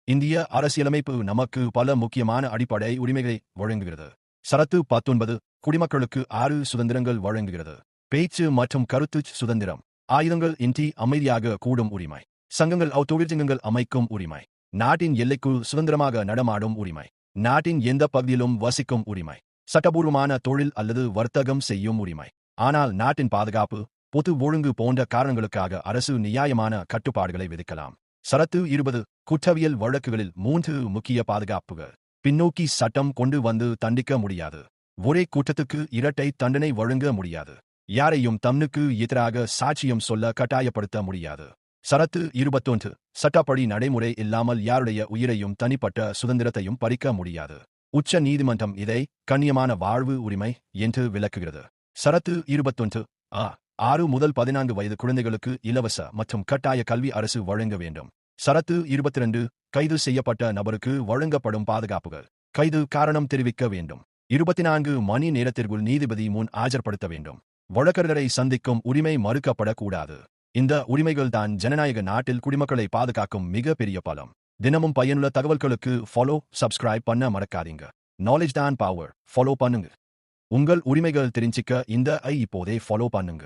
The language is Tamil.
இந்திய அரசியலமைப்பு நமக்கு பல முக்கியமான அடிப்படை உரிமைகளை வழங்குகிறது. சரத்து 19 குடிமக்களுக்கு 6 சுதந்திரங்கள் வழங்குகிறது. பேச்சு மற்றும் கருத்து சுதந்திரம், ஆயுதங்கள் இன்றி அமைதியாக கூடும் உரிமை, சங்கங்கள் தொழிற்சங்கங்கள் அமைக்கும் உரிமை, நாட்டின் எல்லைக்குள் சுதந்திரமாக நடமாடும் உரிமை, நாட்டின் எந்த பகுதியிலும் வசிக்கும் உரிமை, சட்டபூர்வமான தொழில் அல்லது வர்த்தகம் செய்யும் உரிமை. ஆனால் நாட்டின் பாதுகாப்பு, பொது ஒழுங்கு போன்ற காரணங்களுக்காக அரசு நியாயமான கட்டுப்பாடுகளை விதிக்கலாம். சரத்து 20 குற்றவியல் வழக்குகளில் 3 முக்கிய பாதுகாப்புகள். பின்னோக்கி சட்டம் கொண்டு வந்து தண்டிக்க முடியாது. ஒரே குற்றத்துக்கு இரட்டை தண்டனை வழங்க முடியாது. யாரையும் தன்னுக்கு எதிராக சாட்சியம் சொல்ல கட்டாயப்படுத்த முடியாது. சரத்து 21 சட்டப்படி நடைமுறை இல்லாமல் யாருடைய உயிரையும் தனிப்பட்ட சுதந்திரத்தையும் பறிக்க முடியாது. உச்ச நீதிமன்றம் இதை கண்ணியமான வாழ்வு உரிமை என்று விளக்குகிறது. சரத்து 21 6 முதல் 14 வயது குழந்தைகளுக்கு இலவச மற்றும் கட்டாய கல்வி அரசு வழங்க வேண்டும். சரத்து 22 கைது செய்யப்பட்ட நபருக்கு வழங்கப்படும் பாதுகாப்புகள். கைது காரணம் தெரிவிக்க வேண்டும். 24 மணி நேரத்திற்குள் நீதிபதி முன் ஆஜர்படுத்த வேண்டும். வழக்கறிஞரை சந்திக்கும் உரிமை மறுக்கப்படக்கூடாது. இந்த உரிமைகள் தான் ஜனநாயக நாட்டில் குடிமக்களை பாதுகாக்கும் மிக பெரிய பலம். தினமும் பயனுள்ள தகவல்களுக்கு சப்ஸ்கிரைப் பண்ண மறக்காதீங்க. நாலேஜ் தான் பவர். ஃபாலோ பண்ணுங்க. உங்கள் உரிமைகள் தெரிஞ்சிக்க இந்த இப்போதே ஃபாலோ பண்ணுங்க.